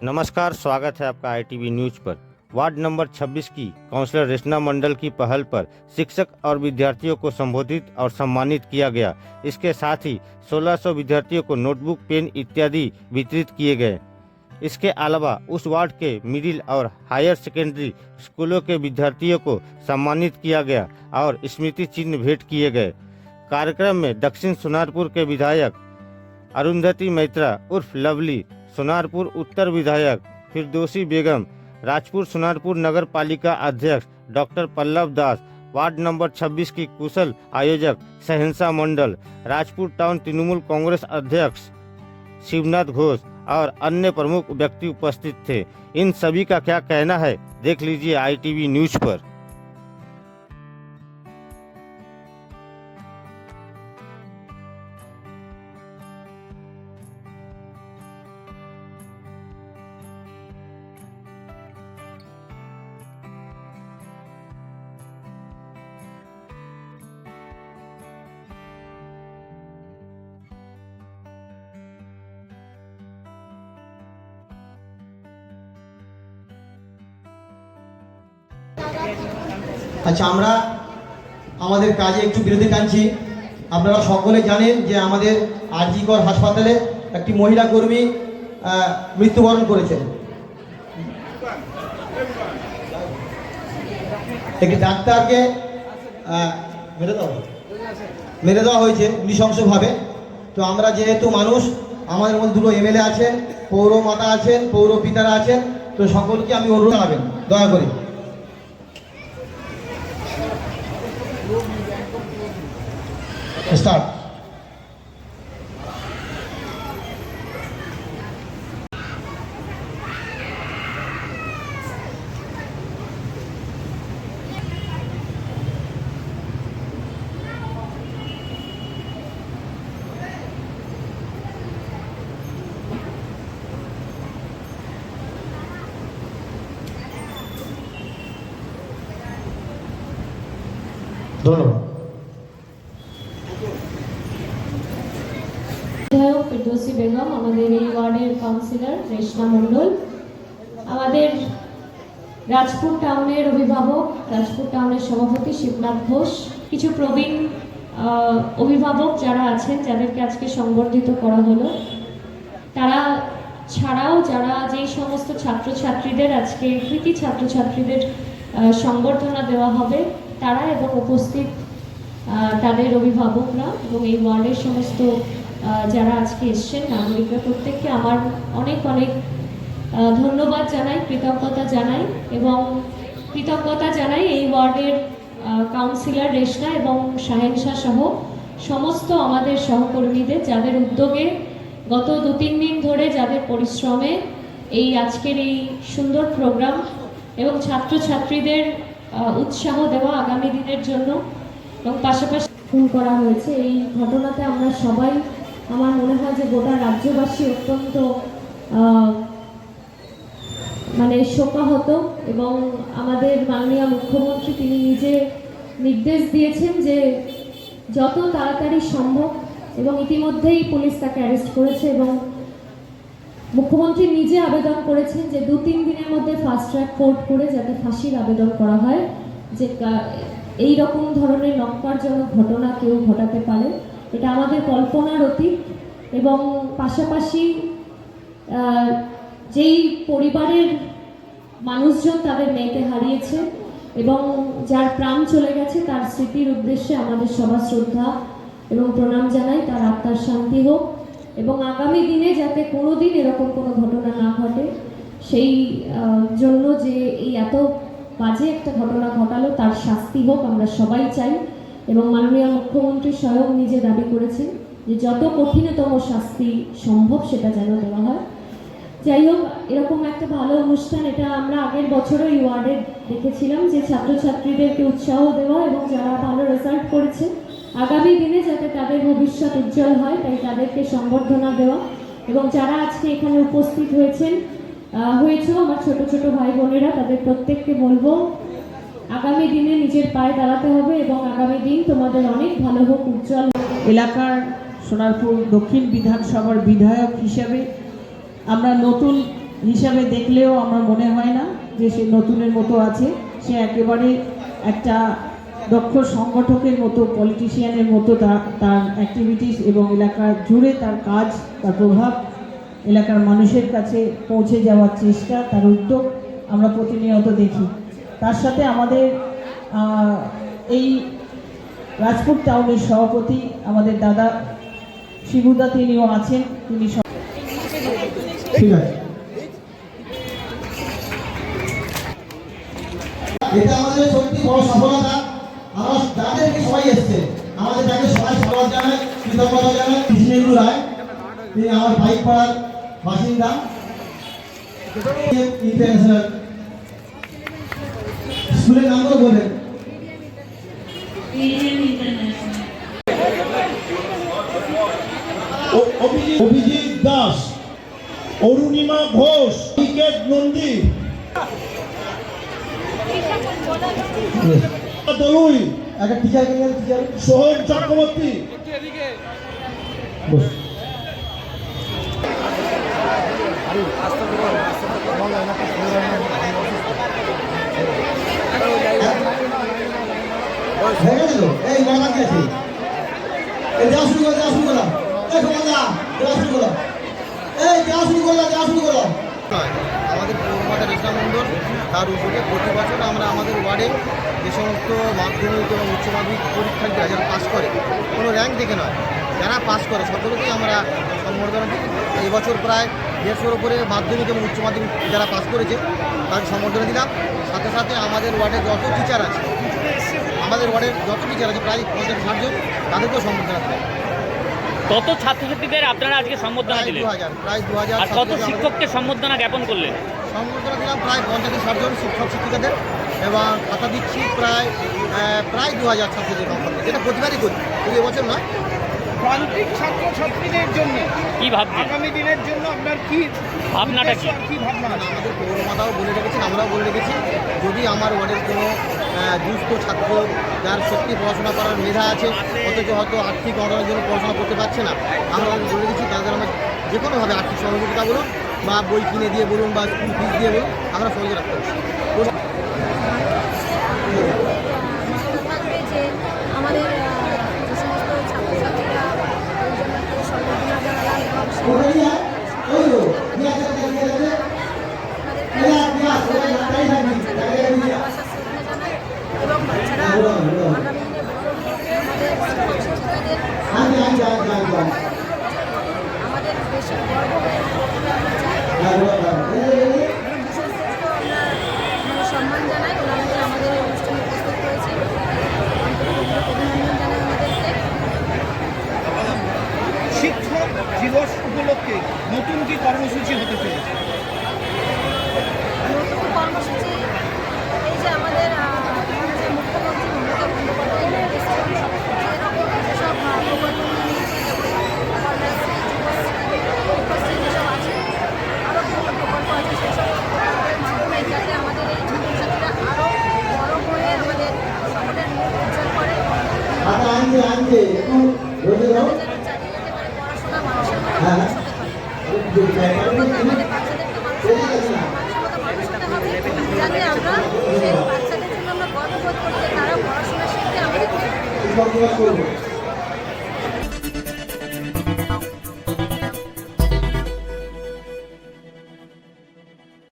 नमस्कार, स्वागत है आपका आईटीवी न्यूज पर। वार्ड नंबर 26 की काउंसलर रेशना मंडल की पहल पर शिक्षक और विद्यार्थियों को संबोधित और सम्मानित किया गया। इसके साथ ही 1600 विद्यार्थियों को नोटबुक, पेन इत्यादि वितरित किए गए। इसके अलावा उस वार्ड के मिडिल और हायर सेकेंडरी स्कूलों के विद्यार्थियों को सम्मानित किया गया और स्मृति चिन्ह भेंट किए गए। कार्यक्रम में दक्षिण सोनारपुर के विधायक अरुंधति मैत्रा उर्फ लवली, सोनारपुर उत्तर विधायक फिरदौसी बेगम, राजपुर सोनारपुर नगर पालिका अध्यक्ष डॉक्टर पल्लव दास, वार्ड नंबर 26 की कुशल आयोजक शहंशाह मंडल, राजपुर टाउन तृणमूल कांग्रेस अध्यक्ष शिवनाथ घोष और अन्य प्रमुख व्यक्ति उपस्थित थे। इन सभी का क्या कहना है, देख लीजिए आईटीवी न्यूज पर। আচ্ছা, আমরা আমাদের কাজে একটু বিরতি টানছি। আপনারা সকলে জানেন যে আমাদের আরজিকর হাসপাতালে একটি মহিলা কর্মী মৃত্যুবরণ করেছেন। একটি ডাক্তারকে মেরে দেওয়া হয়েছে নৃশংসভাবে। তো আমরা যেহেতু মানুষ, আমাদের মধ্যে দুটো এমএলএ আছেন, পৌর মাতা আছেন, পৌর পিতারা আছেন, তো সকলকে আমি অনুরোধ জানাবেন দয়া করে। Start. ধন্যবাদ। বিধায়ক ফিরদৌসি বেগম, আমাদের এই ওয়ার্ডের কাউন্সিলর রেশনা মণ্ডল, আমাদের রাজপুর টাউনের অভিভাবক, রাজপুর টাউনের সভাপতি শিবনাথ ঘোষ, কিছু প্রবীণ অভিভাবক যারা আছেন, যাদেরকে আজকে সংবর্ধিত করা হলো, তারা ছাড়াও যারা যেই সমস্ত ছাত্রছাত্রীদের আজকে কৃতি ছাত্রছাত্রীদের সংবর্ধনা দেওয়া হবে, তারা এবং উপস্থিত তাদের অভিভাবকরা এবং এই ওয়ার্ডের সমস্ত যারা আজকে এসছেন নাগরিকরা, প্রত্যেককে আমার অনেক অনেক ধন্যবাদ জানাই, কৃতজ্ঞতা জানাই এবং কৃতজ্ঞতা জানাই এই ওয়ার্ডের কাউন্সিলর রেশনা এবং শাহেনশাহ সহ সমস্ত আমাদের সহকর্মীদের, যাদের উদ্যোগে গত 2-3 দিন ধরে, যাদের পরিশ্রমে এই আজকের এই সুন্দর প্রোগ্রাম এবং ছাত্রছাত্রীদের উৎসাহ দেওয়া আগামী দিনের জন্য, এবং পাশাপাশি খুন করা হয়েছে। এই ঘটনাতে আমরা সবাই, আমার মনে হয় যে গোটা রাজ্যবাসী অত্যন্ত শোকাহত, এবং আমাদের মাননীয় মুখ্যমন্ত্রী তিনি নিজে নির্দেশ দিয়েছেন যে যত তাড়াতাড়ি সম্ভব, এবং ইতিমধ্যেই পুলিশ তাকে অ্যারেস্ট করেছে, এবং মুখ্যমন্ত্রী নিজে আবেদন করেছেন যে 2-3 দিনের মধ্যে ফাস্ট ট্র্যাক কোর্ট করে যাতে ফাঁসির আবেদন করা হয়, যে এই রকম ধরনের নক্কারজনক ঘটনা কেউ ঘটাতে পারে। এটা আমাদের কল্পনার অতীত। এবং পাশাপাশি যেই পরিবারের মানুষজন তাদের মেয়েকে হারিয়েছে এবং যার প্রাণ চলে গেছে, তার স্মৃতির উদ্দেশ্যে আমাদের সবার শ্রদ্ধা এবং প্রণাম জানাই, তার আত্মার শান্তি হোক, এবং আগামী দিনে যাতে কোনোদিন এরকম কোনো ঘটনা না ঘটে, সেই জন্য যে এই এত বাজে একটা ঘটনা ঘটালো তার শাস্তি হোক আমরা সবাই চাই। এবং মাননীয় মুখ্যমন্ত্রী স্বয়ং নিজে দাবি করেছেন যে যত কঠিনতম শাস্তি সম্ভব সেটা যেন দেওয়া হয়। যাই হোক, এরকম একটা ভালো অনুষ্ঠান, এটা আমরা আগের বছরও এই ওয়ার্ডে দেখেছিলাম, যে ছাত্রছাত্রীদেরকে উৎসাহ দেওয়া এবং যারা ভালো রেজাল্ট করেছে আগামী দিনে যাতে তাদের ভবিষ্যৎ উজ্জ্বল হয়, তাই তাদেরকে সংবর্ধনা দেওয়া। এবং যারা আজকে এখানে উপস্থিত হয়েছেন আমার ছোট ছোট ভাই বোনেরা, তাদের প্রত্যেককে বলবো আগামী দিনে নিজের পায়ে দাঁড়াতে হবে এবং আগামী দিন তোমাদের অনেক ভালো হোক, উজ্জ্বল। এলাকার সোনারপুর দক্ষিণ বিধানসভার বিধায়ক হিসেবে আমরা নতুন হিসাবে দেখলেও আমার মনে হয় না যে সে নতুনের মতো আছে। সে একেবারে একটা দক্ষ সংগঠকের মতো, পলিটিশিয়ানের মতো তার অ্যাক্টিভিটিস এবং এলাকা জুড়ে তার কাজ, তার প্রভাব, এলাকার মানুষের কাছে পৌঁছে যাওয়ার চেষ্টা, তার উদ্যোগ আমরা প্রতিনিয়ত দেখি। তার সাথে আমাদের এই রাজপুর টাউনের সভাপতি আমাদের দাদা শিবুদা, তিনিও আছেন। তিনি ঠিক আছে, এটা আমাদের সত্যি বড় সফলতা। আমরা যাদেরকে সবাই এসছে, আমাদের যাকে সবাই স্বাগত জানায়, কৃতজ্ঞতা জানায়। কৃষ্ণেন্দু রায়, তিনি আমার বাইক পাড়ার বাসিন্দা, ইন্টারন্যাশনাল স্কুলের নামগুলো বলেন। অভিজিৎ দাস, অরুণিমা ঘোষ, নিকেত নন্দী, দলুই, একটা টিচার টিচার সোহম চক্রবর্তী। হয়ে গেছে তো? এই বড় বাকি আছে, এই দেওয়া শুরু করো, দেওয়া শুরু করো, এই সমাজা দেওয়া শুরু করো, এই দেওয়া শুরু করো, দেওয়া শুরু করো। আমাদের পৌরমাতা রেশনা মণ্ডল তার উদ্যোগে প্রতি বছর আমরা আমাদের ওয়ার্ডে যে সমস্ত মাধ্যমিক এবং উচ্চ মাধ্যমিক পরীক্ষার্থীরা যারা পাস করে, কোনো র্যাঙ্ক দেখে নয়, যারা পাস করে সকলকেই আমরা সম্বর্ধনা দিই। এই বছর প্রায় 150-র উপরে মাধ্যমিক এবং উচ্চ মাধ্যমিক যারা পাস করেছে তাকে সম্বর্ধনা দিলাম। সাথে সাথে আমাদের ওয়ার্ডে যত টিচার আছে, প্রায় 50-60 জন, তাদেরকেও সম্বর্ধনা দিলাম। কত ছাত্রছাত্রীদের আপনারা আজকে সম্বর্ধনা দিলেন? প্রায় 2000। আর কত শিক্ষককে সম্বর্ধনা জ্ঞাপন করলেন? সম্বর্ধনা দিলাম প্রায় 50-60 জন শিক্ষক শিক্ষিকাদের, এবং খাতা দিচ্ছি প্রায় 2000 ছাত্রদের সংখ্যা, যেটা প্রতিবারই করি, শুধু এবছর নয়। প্রান্তিক ছাত্রছাত্রীদের জন্য কি ভাবছেন? আগামী দিনের জন্য আপনার কি ভাবনাটা কি? কি ভাবনা আছে? আমাদের পৌরমাতাও বলে রেখেছেন, আমরাও বলে রেখেছি, যদি আমার ওয়ার্ডের কোনো দুস্থ ছাত্র যার সত্যি পড়াশোনা করার মেধা আছে অথচ হয়তো আর্থিক অভাবের জন্য পড়াশোনা করতে পারছে না, আমরা বলে দিচ্ছি তাদের আমরা যে কোনোভাবে আর্থিক সহযোগিতা বলুন বা বই কিনে দিয়ে বলুন বা স্কুল ফিস দিয়ে বলুন, আমরা সহযোগিতা রাখতে পারি। থাকবে যে আমাদের যে সমস্ত ছাত্রছাত্রীরা ওই জন্য সম্বর্ধনা জানালাম এবং ভালোবাসা শ্রদ্ধা জানাই, এবং বাচ্চারা আগামী দিনে বড় হয়ে আমাদের শিক্ষক-শিক্ষিকাদের আমাদের দেশের গর্ব হয়ে উঠবে আমরা চাই। বিশেষ করে আমরা সম্মান জানাই, ওনারা আমাদের এই অনুষ্ঠানে উপস্থিত হয়েছে, অভিনন্দন জানাই আমাদেরকে। শিক্ষক দিবস উপলক্ষে নতুন কি কর্মসূচি হতে চলেছে? নতুন কর্মসূচি এই যে আমাদের যে মুখ্যমন্ত্রী মমতা বন্দ্যোপাধ্যায় নির্দেশিত যেরকম যেসব প্রকল্প নিয়েছে, যেমন কন্যাশ্রী, যুবশ্রী যেসব আছে, আরও বিভিন্ন প্রকল্প আছে, সেসব প্রকল্পের মাধ্যমে যাতে আমাদের এই ছাত্রছাত্রীরা আরও বড় হয়ে আমাদের সকলের মুখ উজ্জ্বল করে, যাতে চালিয়ে যেতে পারে পড়াশোনা, মানুষের মতো মানুষ হতে পারে। আমাদের বাচ্চাদেরকে মানুষের মতো মানুষ হতে হবে, যাতে আমরা সেই বাচ্চাদের জন্য আমরা গর্ব বোধ করি যে তারা পড়াশোনা শিখতে আমাদেরকে